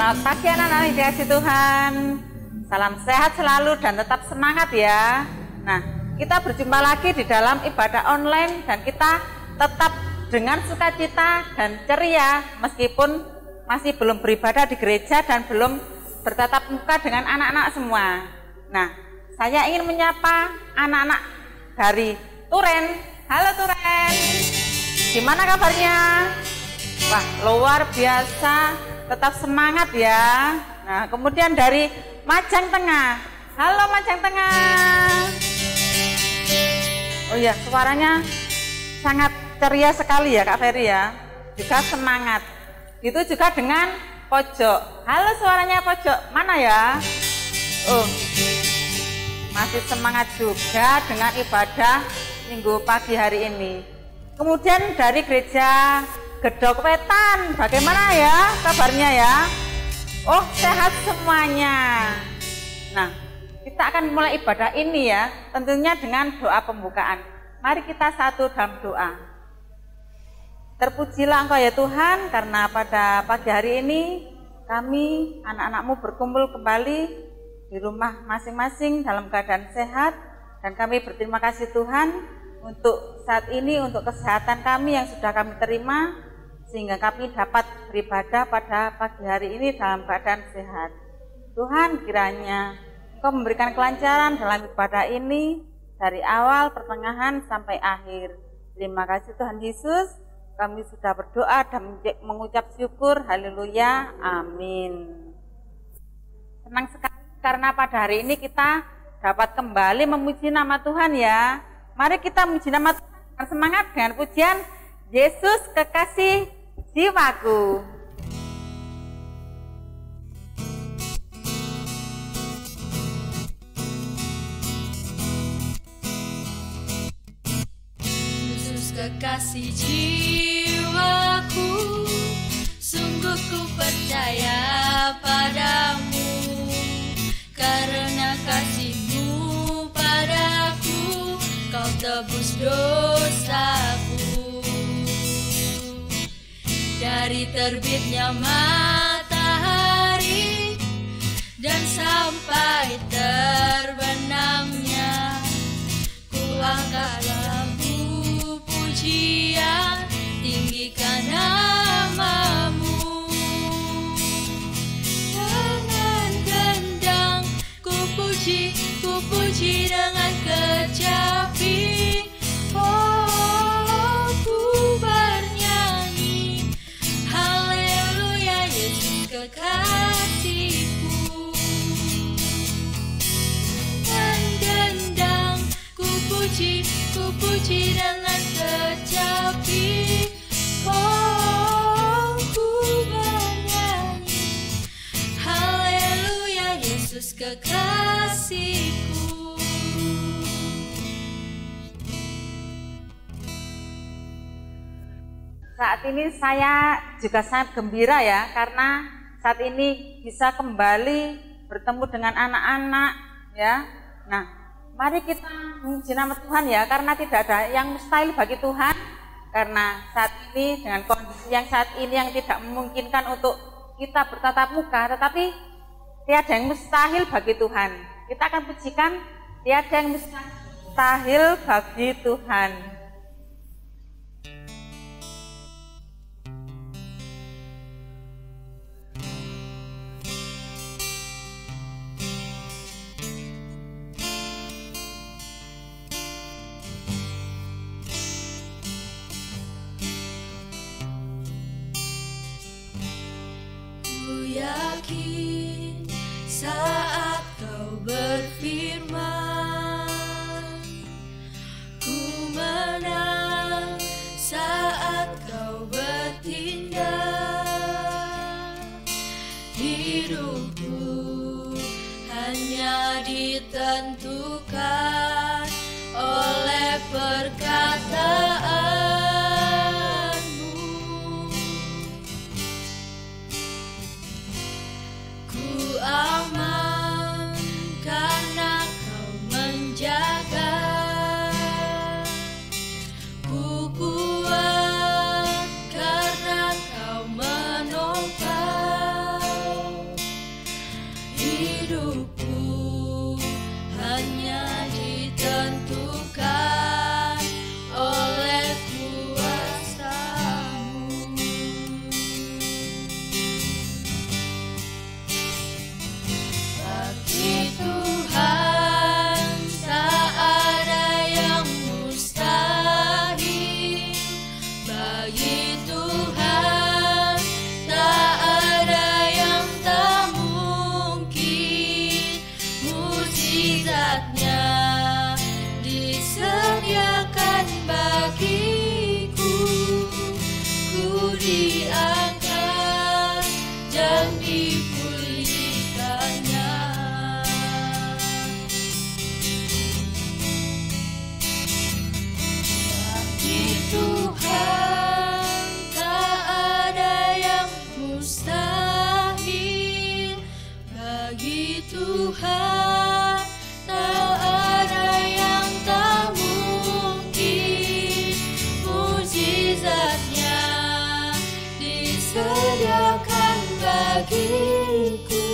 Selamat pagi anak-anak yang dikasihi Tuhan. Salam sehat selalu dan tetap semangat ya. Nah, kita berjumpa lagi di dalam ibadah online dan kita tetap dengan sukacita dan ceria meskipun masih belum beribadah di gereja dan belum bertatap muka dengan anak-anak semua. Nah, saya ingin menyapa anak-anak dari Turen. Halo Turen, gimana kabarnya? Wah, luar biasa, tetap semangat ya. Nah, kemudian dari Majang Tengah. Halo Majang Tengah. Oh ya, suaranya sangat ceria sekali ya Kak Ferry ya. Juga semangat. Itu juga dengan Pojok. Halo suaranya Pojok, mana ya? Oh, masih semangat juga dengan ibadah Minggu pagi hari ini. Kemudian dari gereja Gedok Wetan, bagaimana ya kabarnya ya? Oh, sehat semuanya. Nah, kita akan mulai ibadah ini ya, tentunya dengan doa pembukaan. Mari kita satu dalam doa. Terpujilah Engkau ya Tuhan, karena pada pagi hari ini kami anak-anak-Mu berkumpul kembali di rumah masing-masing dalam keadaan sehat, dan kami berterima kasih Tuhan untuk saat ini, untuk kesehatan kami yang sudah kami terima, sehingga kami dapat beribadah pada pagi hari ini dalam keadaan sehat. Tuhan, kiranya Engkau memberikan kelancaran dalam ibadah ini dari awal, pertengahan, sampai akhir. Terima kasih Tuhan Yesus, kami sudah berdoa dan mengucap syukur. Haleluya, amin. Senang sekali karena pada hari ini kita dapat kembali memuji nama Tuhan ya. Mari kita memuji nama Tuhan dengan semangat dengan pujian Yesus kekasih jiwaku. Yesus kekasih jiwaku, sungguh ku percaya padamu, karena kasih-Mu padaku, Kau tebus dosaku. Dari terbitnya matahari dan sampai terbenamnya, ku angkat lagu pujian, tinggikan nama-Mu. Dengan gendang ku puji dengan kecapi. Oh, ku bernyanyi haleluya, Yesus kekasihku. Dan gendang ku puji dengan kecapi. Oh, ku bernyanyi haleluya, Yesus kekasihku. Saat ini saya juga sangat gembira ya, karena saat ini bisa kembali bertemu dengan anak-anak ya. Nah, mari kita memuji nama Tuhan ya, karena tidak ada yang mustahil bagi Tuhan. Karena saat ini dengan kondisi yang saat ini yang tidak memungkinkan untuk kita bertatap muka, tetapi tiada yang mustahil bagi Tuhan. Kita akan pujikan tiada yang mustahil bagi Tuhan. Ku yakin saat Kau berfirman, ku menang saat Kau bertindak. Hidupku hanya ditentukan oleh perkataan. Aman karena Kau menjaga, ku kuat karena Kau menopang. Tuhan, tak ada yang tak mungkin. Mukjizat-Nya disediakan bagiku.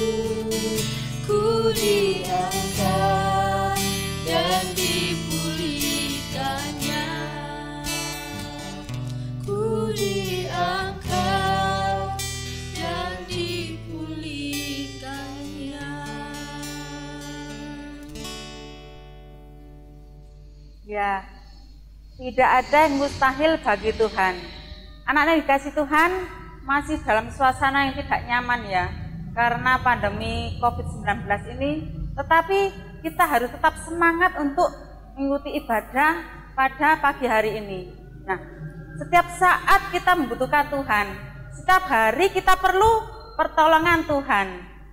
Ku diangkat dan dipulihkannya. Ku diangkat dan dipulihkannya. Ya, tidak ada yang mustahil bagi Tuhan. Anak-anak dikasih Tuhan masih dalam suasana yang tidak nyaman ya, karena pandemi COVID-19 ini, tetapi kita harus tetap semangat untuk mengikuti ibadah pada pagi hari ini. Nah, setiap saat kita membutuhkan Tuhan, setiap hari kita perlu pertolongan Tuhan.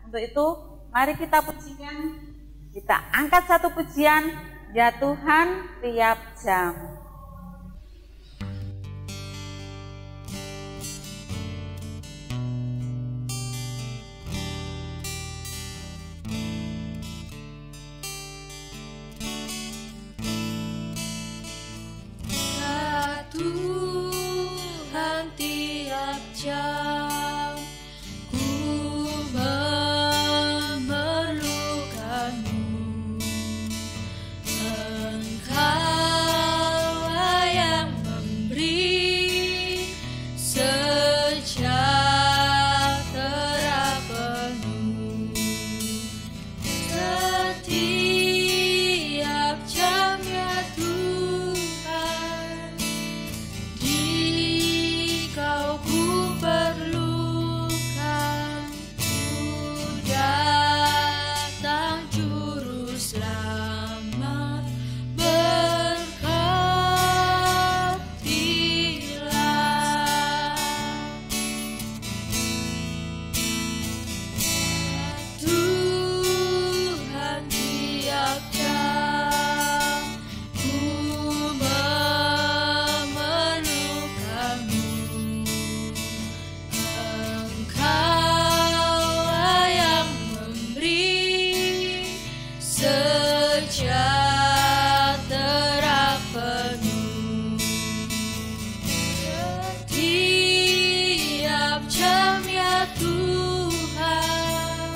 Untuk itu, mari kita pujikan, kita angkat satu pujian, ya Tuhan tiap jam. Tuhan tiap jam ku memerlukanmu. Engkaulah yang memberi sejahtera penuh. Setiap jamnya Tuhan, Kau ku perlukan. Ku datang juru selamat, berkatilah. Tuhan tiap jam ku memerlukanmu. Engkaulah yang memberi sejahtera penuh. Setiap jam ya Tuhan,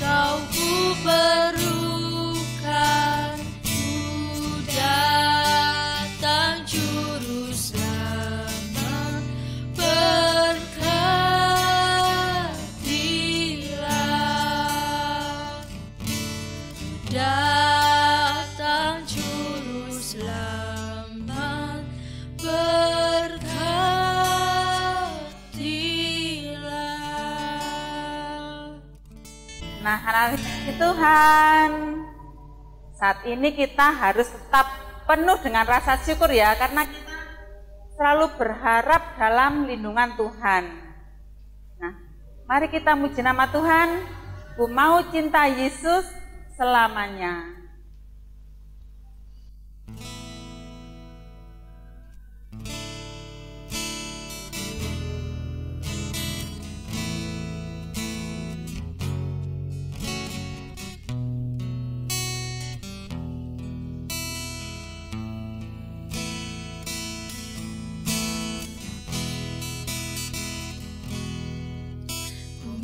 Kau ku perlukan. Ku datang juru selamat, berkatilah. Datang juru selamat, berkatilah. Nah, anak Tuhan, saat ini kita harus tetap penuh dengan rasa syukur ya, karena kita selalu berharap dalam lindungan Tuhan. Nah, mari kita muji nama Tuhan. Ku mau cinta Yesus selamanya.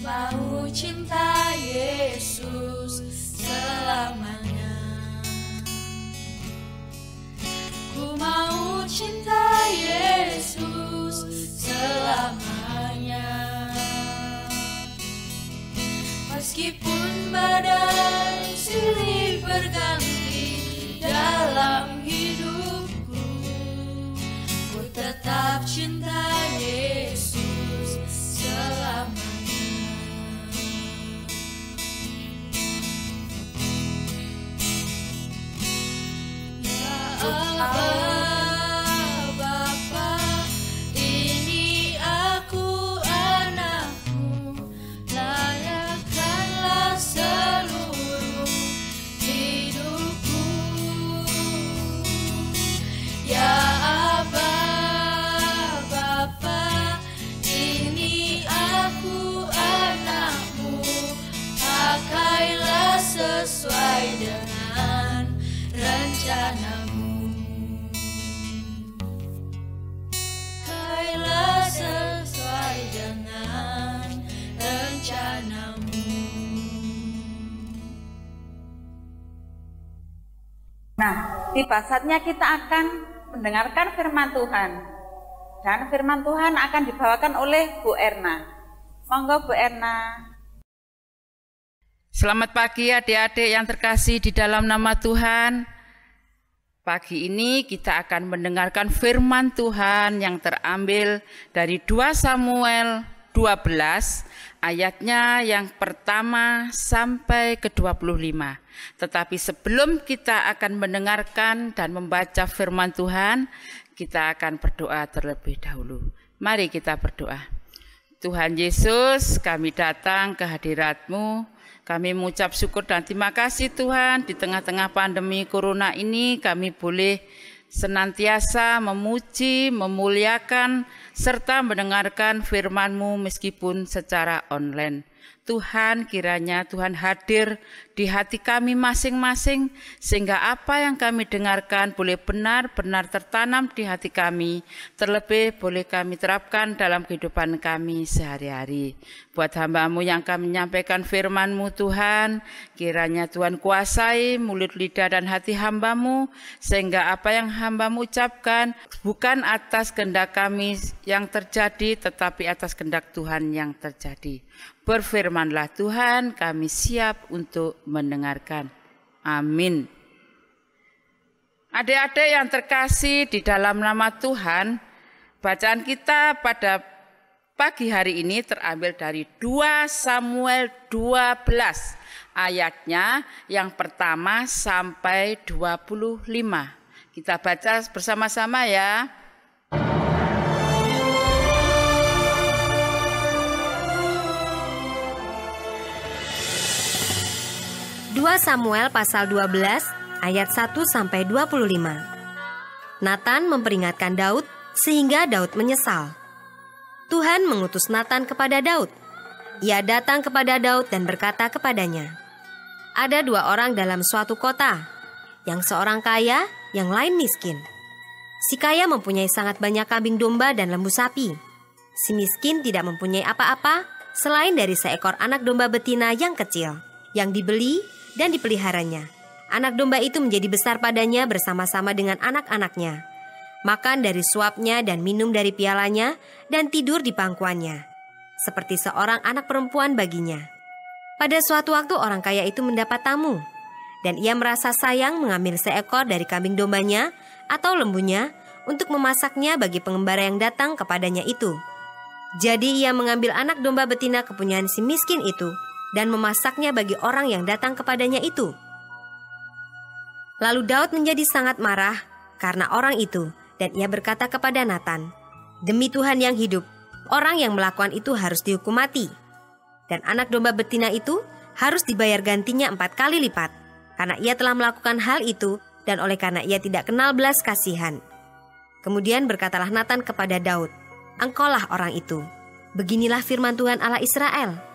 Mau cinta Yesus selamanya. Ku mau cinta Yesus selamanya. Meskipun badai silih berganti dalam hidupku, ku tetap cinta Yesus selamanya. Bapa, ini aku anakmu, layakkanlah seluruh tiba saatnya kita akan mendengarkan firman Tuhan. Dan firman Tuhan akan dibawakan oleh Bu Erna. Monggo Bu Erna. Selamat pagi adik-adik yang terkasih di dalam nama Tuhan. Pagi ini kita akan mendengarkan firman Tuhan yang terambil dari 2 Samuel 12 ayatnya yang pertama sampai ke-25. Tetapi sebelum kita akan mendengarkan dan membaca firman Tuhan, kita akan berdoa terlebih dahulu. Mari kita berdoa. Tuhan Yesus, kami datang ke hadirat-Mu. Kami mengucap syukur dan terima kasih Tuhan, di tengah-tengah pandemi corona ini kami boleh senantiasa memuji, memuliakan, serta mendengarkan firman-Mu meskipun secara online. Tuhan, kiranya Tuhan hadir di hati kami masing-masing, sehingga apa yang kami dengarkan boleh benar-benar tertanam di hati kami, terlebih boleh kami terapkan dalam kehidupan kami sehari-hari. Buat hamba-Mu yang kami menyampaikan firman-Mu Tuhan, kiranya Tuhan kuasai mulut, lidah, dan hati hamba-Mu, sehingga apa yang hamba-Mu ucapkan bukan atas kehendak kami yang terjadi, tetapi atas kehendak Tuhan yang terjadi. Berfirmanlah Tuhan, kami siap untuk mendengarkan. Amin. Adik-adik yang terkasih di dalam nama Tuhan, bacaan kita pada pagi hari ini terambil dari 2 Samuel 12 ayatnya yang pertama sampai 25. Kita baca bersama-sama ya. 2 Samuel pasal 12 ayat 1 sampai 25. Nathan memperingatkan Daud sehingga Daud menyesal. Tuhan mengutus Nathan kepada Daud. Ia datang kepada Daud dan berkata kepadanya, "Ada 2 orang dalam suatu kota, yang seorang kaya, yang lain miskin. Si kaya mempunyai sangat banyak kambing domba dan lembu sapi. Si miskin tidak mempunyai apa-apa selain dari seekor anak domba betina yang kecil, yang dibeli dan dipeliharanya. Anak domba itu menjadi besar padanya bersama-sama dengan anak-anaknya. Makan dari suapnya dan minum dari pialanya dan tidur di pangkuannya, seperti seorang anak perempuan baginya. Pada suatu waktu orang kaya itu mendapat tamu, dan ia merasa sayang mengambil seekor dari kambing dombanya atau lembunya untuk memasaknya bagi pengembara yang datang kepadanya itu. Jadi ia mengambil anak domba betina kepunyaan si miskin itu dan memasaknya bagi orang yang datang kepadanya itu. Lalu Daud menjadi sangat marah karena orang itu, dan ia berkata kepada Nathan, "Demi Tuhan yang hidup, orang yang melakukan itu harus dihukum mati. Dan anak domba betina itu harus dibayar gantinya 4 kali lipat, karena ia telah melakukan hal itu dan oleh karena ia tidak kenal belas kasihan." Kemudian berkatalah Nathan kepada Daud, "Engkaulah orang itu. Beginilah firman Tuhan Allah Israel.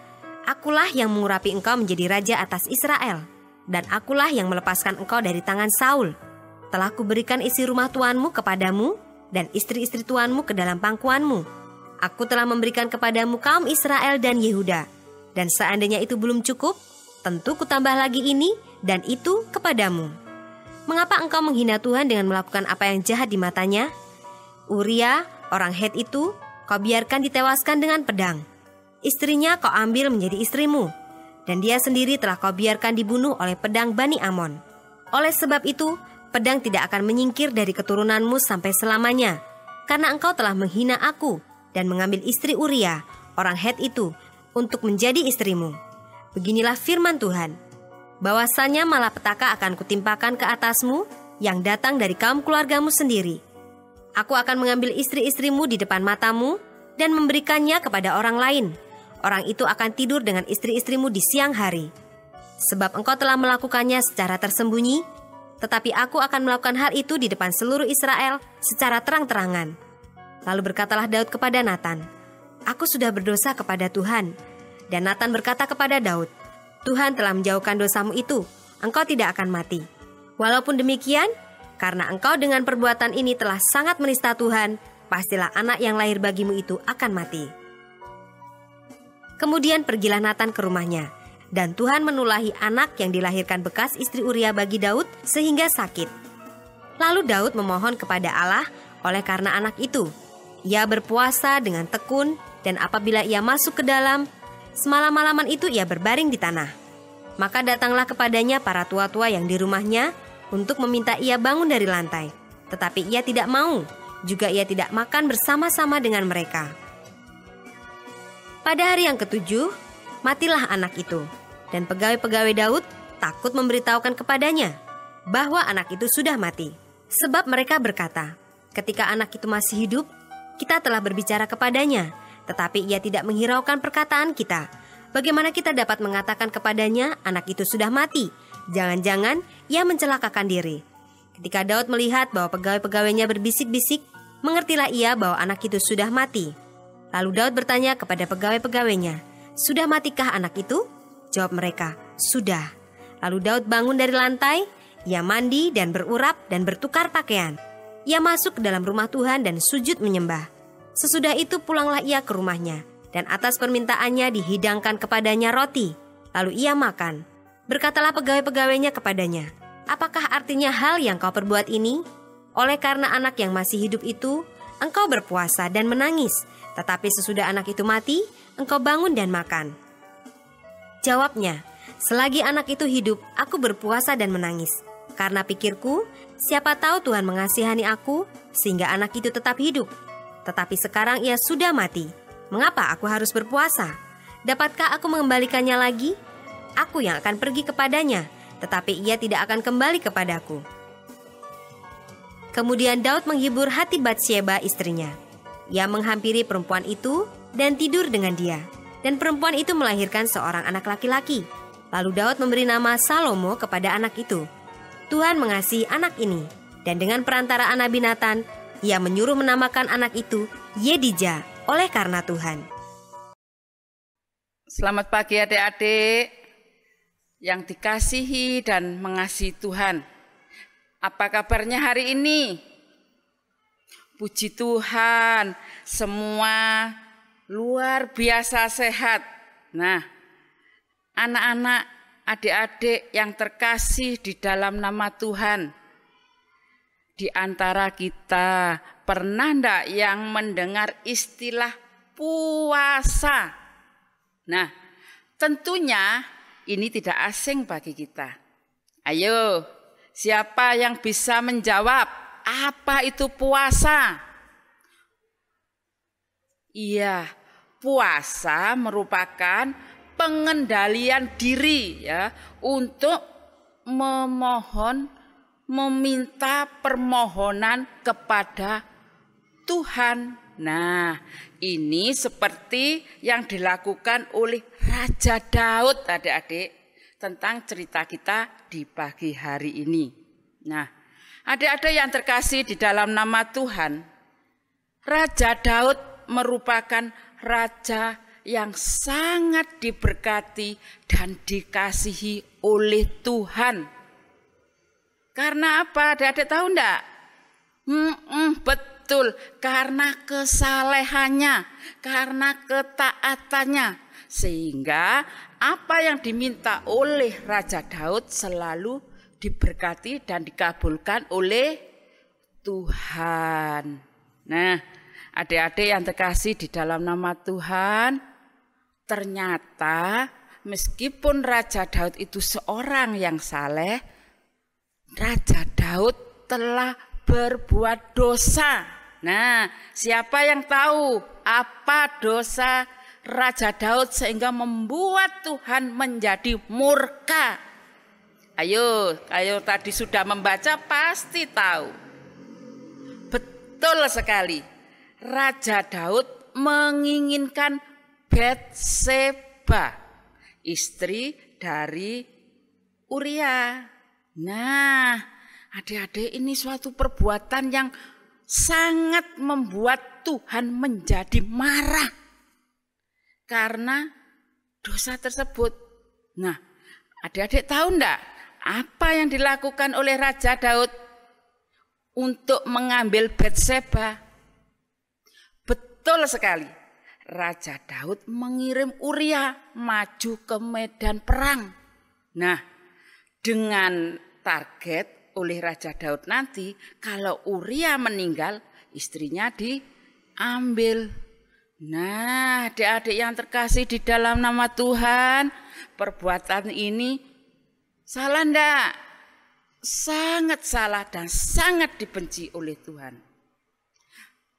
Akulah yang mengurapi engkau menjadi raja atas Israel, dan akulah yang melepaskan engkau dari tangan Saul. Telah kuberikan isi rumah tuanmu kepadamu, dan istri-istri tuanmu ke dalam pangkuanmu. Aku telah memberikan kepadamu kaum Israel dan Yehuda, dan seandainya itu belum cukup, tentu kutambah lagi ini dan itu kepadamu. Mengapa engkau menghina Tuhan dengan melakukan apa yang jahat di matanya? Uria, orang Het itu, kau biarkan ditewaskan dengan pedang. Istrinya kau ambil menjadi istrimu, dan dia sendiri telah kau biarkan dibunuh oleh pedang Bani Amon. Oleh sebab itu, pedang tidak akan menyingkir dari keturunanmu sampai selamanya, karena engkau telah menghina aku dan mengambil istri Uria, orang Het itu, untuk menjadi istrimu. Beginilah firman Tuhan, bahwasanya malapetaka akan kutimpakan ke atasmu yang datang dari kaum keluargamu sendiri. Aku akan mengambil istri-istrimu di depan matamu dan memberikannya kepada orang lain. Orang itu akan tidur dengan istri-istrimu di siang hari. Sebab engkau telah melakukannya secara tersembunyi, tetapi aku akan melakukan hal itu di depan seluruh Israel secara terang-terangan." Lalu berkatalah Daud kepada Nathan, "Aku sudah berdosa kepada Tuhan." Dan Nathan berkata kepada Daud, "Tuhan telah menjauhkan dosamu itu, engkau tidak akan mati. Walaupun demikian, karena engkau dengan perbuatan ini telah sangat menista Tuhan, pastilah anak yang lahir bagimu itu akan mati." Kemudian pergilah Nathan ke rumahnya, dan Tuhan menulahi anak yang dilahirkan bekas istri Uria bagi Daud sehingga sakit. Lalu Daud memohon kepada Allah oleh karena anak itu. Ia berpuasa dengan tekun, dan apabila ia masuk ke dalam, semalam-malaman itu ia berbaring di tanah. Maka datanglah kepadanya para tua-tua yang di rumahnya untuk meminta ia bangun dari lantai. Tetapi ia tidak mau, juga ia tidak makan bersama-sama dengan mereka. Pada hari yang ketujuh, matilah anak itu, dan pegawai-pegawai Daud takut memberitahukan kepadanya bahwa anak itu sudah mati. Sebab mereka berkata, ketika anak itu masih hidup, kita telah berbicara kepadanya, tetapi ia tidak menghiraukan perkataan kita. Bagaimana kita dapat mengatakan kepadanya, anak itu sudah mati? Jangan-jangan ia mencelakakan diri. Ketika Daud melihat bahwa pegawai-pegawainya berbisik-bisik, mengertilah ia bahwa anak itu sudah mati. Lalu Daud bertanya kepada pegawai-pegawainya, sudah matikah anak itu? Jawab mereka, sudah. Lalu Daud bangun dari lantai, ia mandi dan berurap dan bertukar pakaian. Ia masuk ke dalam rumah Tuhan dan sujud menyembah. Sesudah itu pulanglah ia ke rumahnya, dan atas permintaannya dihidangkan kepadanya roti. Lalu ia makan. Berkatalah pegawai-pegawainya kepadanya, apakah artinya hal yang kau perbuat ini? Oleh karena anak yang masih hidup itu, engkau berpuasa dan menangis. Tetapi sesudah anak itu mati, engkau bangun dan makan. Jawabnya, selagi anak itu hidup, aku berpuasa dan menangis. Karena pikirku, siapa tahu Tuhan mengasihani aku, sehingga anak itu tetap hidup. Tetapi sekarang ia sudah mati. Mengapa aku harus berpuasa? Dapatkah aku mengembalikannya lagi? Aku yang akan pergi kepadanya, tetapi ia tidak akan kembali kepadaku. Kemudian Daud menghibur hati Batsyeba istrinya. Ia menghampiri perempuan itu dan tidur dengan dia. Dan perempuan itu melahirkan seorang anak laki-laki. Lalu Daud memberi nama Salomo kepada anak itu. Tuhan mengasihi anak ini, dan dengan perantaraan Nabi Natan, ia menyuruh menamakan anak itu Yedija oleh karena Tuhan. Selamat pagi adik-adik yang dikasihi dan mengasihi Tuhan. Apa kabarnya hari ini? Puji Tuhan, semua luar biasa sehat. Nah, anak-anak, adik-adik yang terkasih di dalam nama Tuhan, di antara kita pernah enggak yang mendengar istilah puasa? Nah, tentunya ini tidak asing bagi kita. Ayo, siapa yang bisa menjawab apa itu puasa? Iya, puasa merupakan pengendalian diri ya untuk meminta permohonan kepada Tuhan. Nah, ini seperti yang dilakukan oleh Raja Daud adik-adik tentang cerita kita di pagi hari ini. Nah, adik-adik yang terkasih di dalam nama Tuhan, Raja Daud merupakan raja yang sangat diberkati dan dikasihi oleh Tuhan. Karena apa? Adik-adik tahu enggak? Betul, karena kesalehannya, karena ketaatannya. Sehingga apa yang diminta oleh Raja Daud selalu diberkati dan dikabulkan oleh Tuhan. Nah, adik-adik yang terkasih di dalam nama Tuhan, ternyata meskipun Raja Daud itu seorang yang saleh, Raja Daud telah berbuat dosa. Nah, siapa yang tahu apa dosa Raja Daud sehingga membuat Tuhan menjadi murka? Ayo tadi sudah membaca pasti tahu. Betul sekali. Raja Daud menginginkan Batseba, istri dari Uria. Nah, adik-adik, ini suatu perbuatan yang sangat membuat Tuhan menjadi marah karena dosa tersebut. Nah, adik-adik tahu enggak apa yang dilakukan oleh Raja Daud untuk mengambil Batseba? Betul sekali. Raja Daud mengirim Uria maju ke medan perang. Nah, dengan target oleh Raja Daud nanti, kalau Uria meninggal, istrinya diambil. Nah, adik-adik yang terkasih di dalam nama Tuhan, perbuatan ini salah enggak? Sangat salah dan sangat dibenci oleh Tuhan.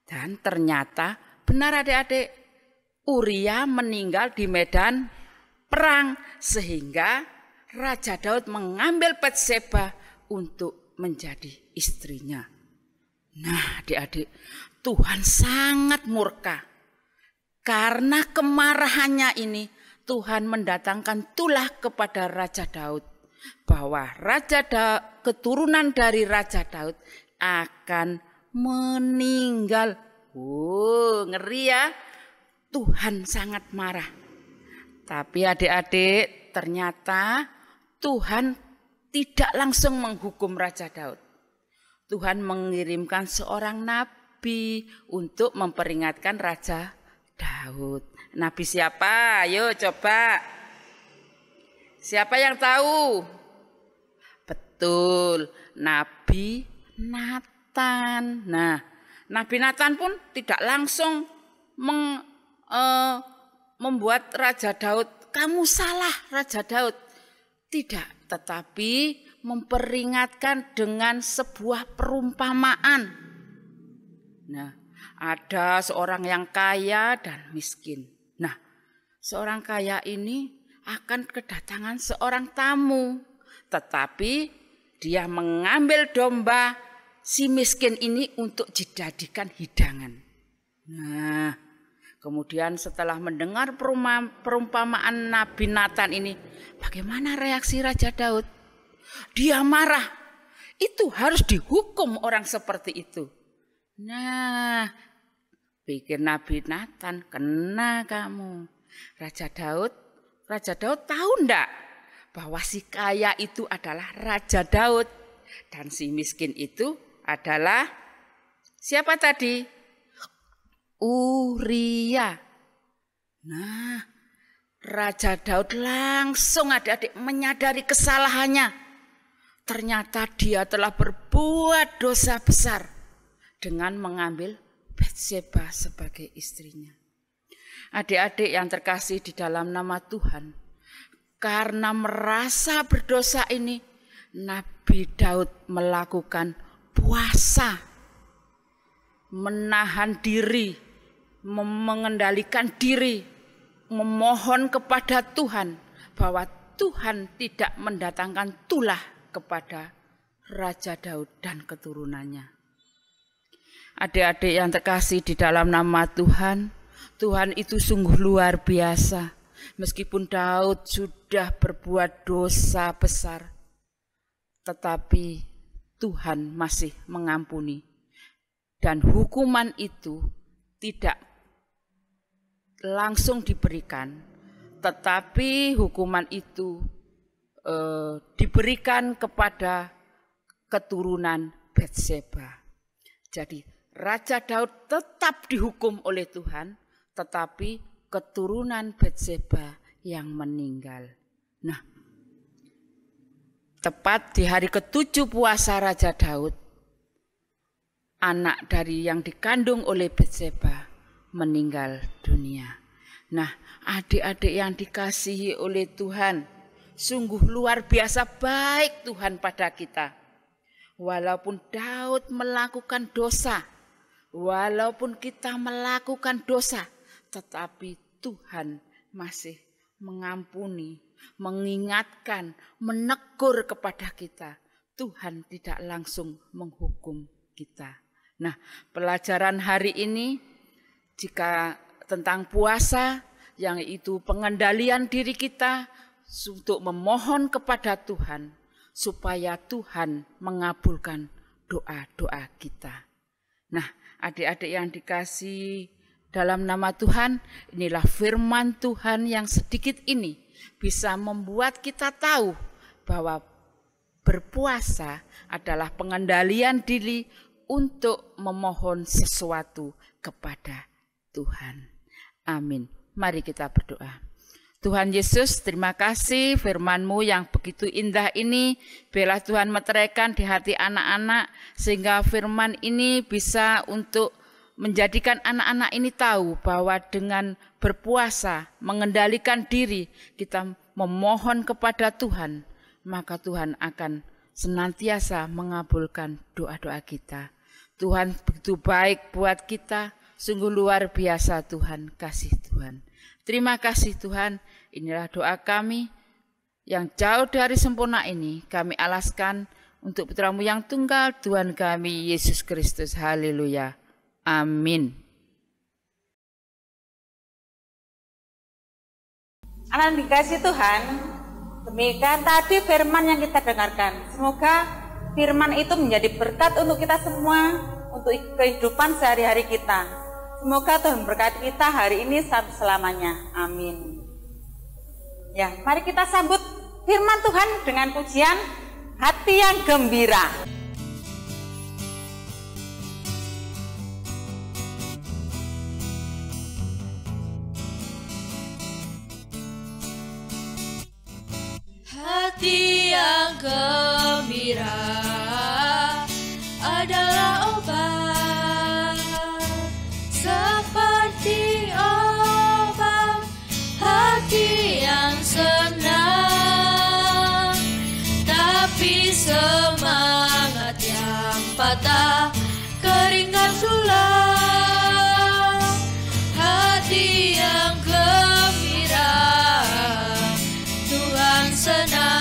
Dan ternyata benar adik-adik, Uria meninggal di medan perang sehingga Raja Daud mengambil Batseba untuk menjadi istrinya. Nah, adik-adik, Tuhan sangat murka. Karena kemarahannya ini, Tuhan mendatangkan tulah kepada Raja Daud bahwa keturunan dari Raja Daud akan meninggal. Ngeri ya. Tuhan sangat marah. Tapi adik-adik, ternyata Tuhan tidak langsung menghukum Raja Daud. Tuhan mengirimkan seorang nabi untuk memperingatkan Raja Daud. Nabi siapa? Ayo coba. Siapa yang tahu? Betul, Nabi Natan. Nah, Nabi Natan pun tidak langsung membuat Raja Daud, kamu salah Raja Daud. Tidak, tetapi memperingatkan dengan sebuah perumpamaan. Nah, ada seorang yang kaya dan miskin. Nah, seorang kaya ini akan kedatangan seorang tamu, tetapi dia mengambil domba si miskin ini untuk dijadikan hidangan. Nah, kemudian setelah mendengar perumpamaan Nabi Natan ini, bagaimana reaksi Raja Daud? Dia marah. Itu harus dihukum orang seperti itu. Nah, pikir Nabi Natan, kena kamu. Raja Daud tahu enggak bahwa si kaya itu adalah Raja Daud dan si miskin itu adalah siapa tadi? Uria. Nah, Raja Daud langsung adik-adik menyadari kesalahannya. Ternyata dia telah berbuat dosa besar dengan mengambil Batseba sebagai istrinya. Adik-adik yang terkasih di dalam nama Tuhan, karena merasa berdosa ini, Nabi Daud melakukan puasa, menahan diri, mengendalikan diri, memohon kepada Tuhan bahwa Tuhan tidak mendatangkan tulah kepada Raja Daud dan keturunannya. Adik-adik yang terkasih di dalam nama Tuhan, Tuhan itu sungguh luar biasa. Meskipun Daud sudah berbuat dosa besar, tetapi Tuhan masih mengampuni. Dan hukuman itu tidak langsung diberikan, tetapi hukuman itu diberikan kepada keturunan Batseba. Jadi Raja Daud tetap dihukum oleh Tuhan, tetapi keturunan Batseba yang meninggal. Nah, tepat di hari ke-7 puasa Raja Daud, anak dari yang dikandung oleh Batseba meninggal dunia. Nah, adik-adik yang dikasihi oleh Tuhan, sungguh luar biasa baik Tuhan pada kita. Walaupun Daud melakukan dosa, walaupun kita melakukan dosa, tetapi Tuhan masih mengampuni, mengingatkan, menegur kepada kita. Tuhan tidak langsung menghukum kita. Nah, pelajaran hari ini jika tentang puasa, yang itu pengendalian diri kita untuk memohon kepada Tuhan supaya Tuhan mengabulkan doa-doa kita. Nah, adik-adik yang dikasihi dalam nama Tuhan, inilah firman Tuhan yang sedikit ini bisa membuat kita tahu bahwa berpuasa adalah pengendalian diri untuk memohon sesuatu kepada Tuhan. Amin. Mari kita berdoa. Tuhan Yesus, terima kasih firman-Mu yang begitu indah ini. Biarlah Tuhan meteraikan di hati anak-anak, sehingga firman ini bisa untuk menjadikan anak-anak ini tahu bahwa dengan berpuasa, mengendalikan diri, kita memohon kepada Tuhan, maka Tuhan akan senantiasa mengabulkan doa-doa kita. Tuhan begitu baik buat kita, sungguh luar biasa Tuhan, kasih Tuhan. Terima kasih Tuhan, inilah doa kami yang jauh dari sempurna ini. Kami alaskan untuk Putra-Mu yang tunggal, Tuhan kami, Yesus Kristus. Haleluya. Amin. Anak dikasih Tuhan, demikian tadi firman yang kita dengarkan. Semoga firman itu menjadi berkat untuk kita semua, untuk kehidupan sehari-hari kita. Semoga Tuhan berkati kita hari ini sampai selamanya. Amin. Ya, mari kita sambut firman Tuhan dengan pujian Hati yang Gembira. Hati yang gembira adalah obat, seperti obat. Hati yang senang, tapi semangat yang patah keringkan tulang. Hati yang gembira, Tuhan senang.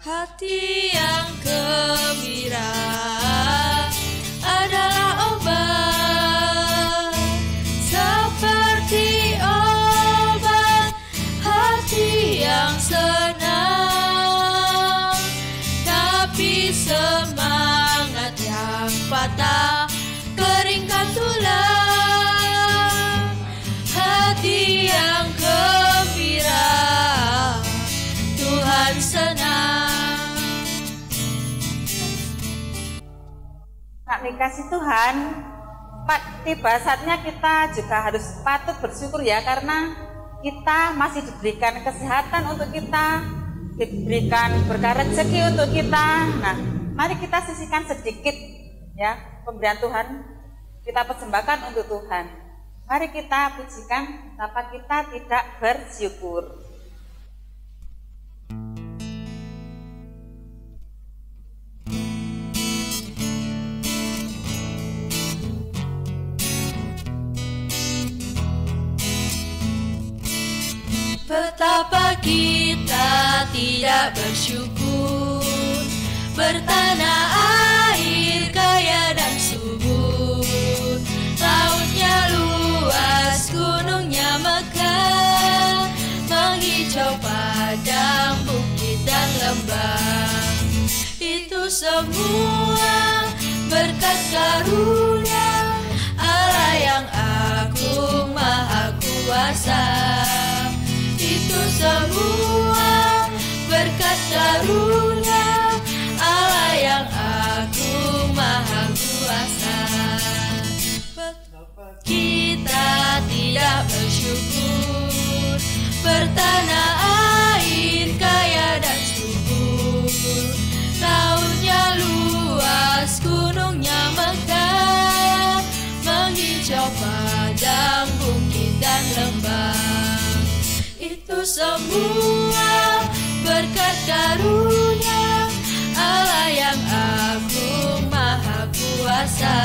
Hati yang gembira adalah obat, seperti obat. Hati yang senang, tapi semangat yang patah keringkan tulang. Hati yang gembira, Tuhan senang. Nak dikasih Tuhan, tiba saatnya kita juga harus patut bersyukur ya, karena kita masih diberikan kesehatan untuk kita, diberikan berkah rezeki untuk kita. Nah, mari kita sisihkan sedikit ya pemberian Tuhan, kita persembahkan untuk Tuhan. Mari kita pujikan betapa kita tidak bersyukur. Betapa kita tidak bersyukur, bertanah air kaya dan subur, lautnya luas, gunungnya megah, menghijau padang, bukit dan lembah. Itu semua berkat karunia Allah yang agung maha kuasa. Itu semua berkat karunia Allah yang agung maha kuasa. Kita tidak bersyukur, bertanah air kaya dan subur, lautnya luas, gunungnya megah, menghijau padang, bukit dan lembah. Itu semua berkat karunia Allah yang agung maha kuasa.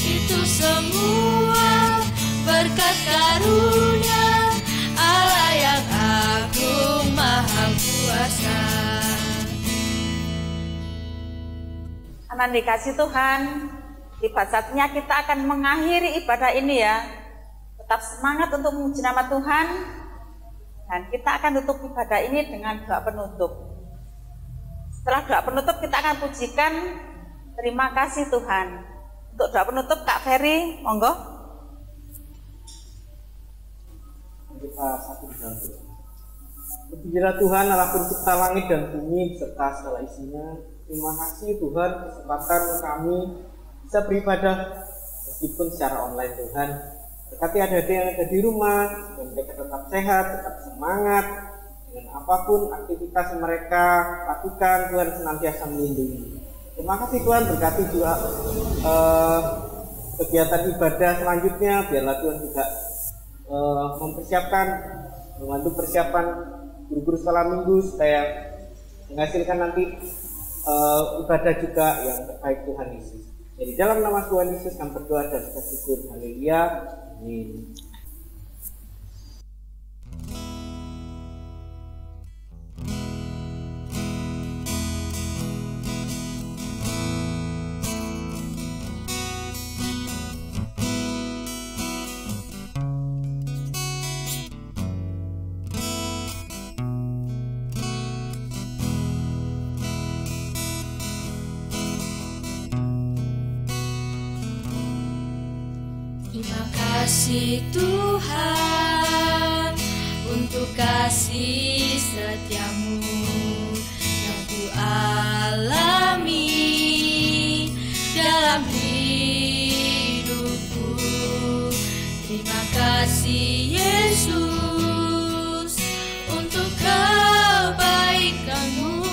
Itu semua berkat karunia Allah yang agung maha kuasa. Anak dikasih Tuhan, tiba saatnya kita akan mengakhiri ibadah ini ya. Tetap semangat untuk memuji nama Tuhan. Dan kita akan tutup ibadah ini dengan doa penutup. Setelah doa penutup kita akan pujikan terima kasih Tuhan. Untuk doa penutup Kak Ferry, monggo. Kita satu berdoa. Pujilah Tuhan Allah pencipta langit dan bumi beserta segala isinya. Terima kasih Tuhan kesempatan kami bisa beribadah meskipun secara online Tuhan. Berkati adik-adik yang ada di rumah, dan mereka tetap sehat, tetap semangat, dengan apapun aktivitas yang mereka lakukan, Tuhan senantiasa melindungi. Terima kasih Tuhan, berkati juga kegiatan ibadah selanjutnya, biarlah Tuhan juga membantu persiapan guru-guru sekolah minggu supaya menghasilkan nanti ibadah juga yang terbaik Tuhan Yesus. Jadi dalam nama Tuhan Yesus kami berdoa dan bersyukur. Haleluya. Amin. Terima kasih Tuhan untuk kasih setiamu yang ku alami dalam hidupku. Terima kasih Yesus untuk kebaikanmu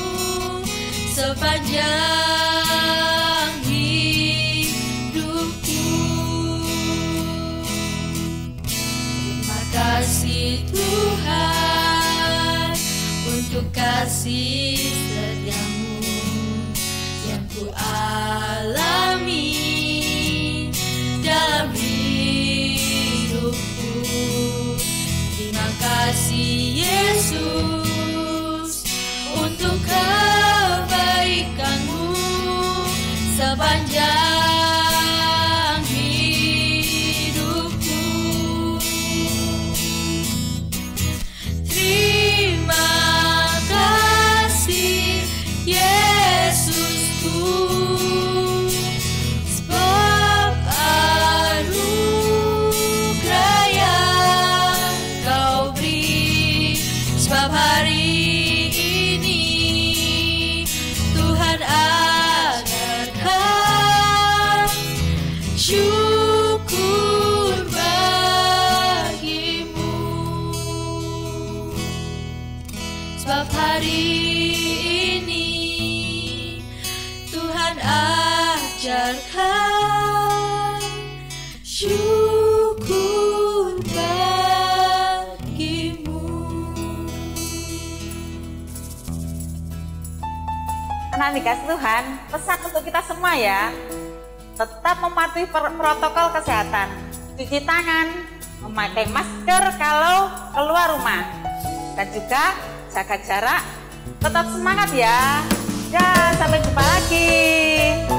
sepanjang hidupku. Terima kasih Tuhan untuk kasih setiamu yang ku alami dalam hidupku. Terima kasih Yesus untuk kebaikanmu sepanjang hidupku. Terima kasih Yesusku, sebab anugerah yang Kau beri, sebab hari ini Tuhan ajarkan syukur bagimu. Sebab hari ini Tuhan ajarkan syukur bagimu. Anak dikasih Tuhan, pesan untuk kita semua ya, tetap mematuhi protokol kesehatan, cuci tangan, memakai masker kalau keluar rumah, dan juga jaga jarak. Tetap semangat ya. Ya, sampai jumpa lagi.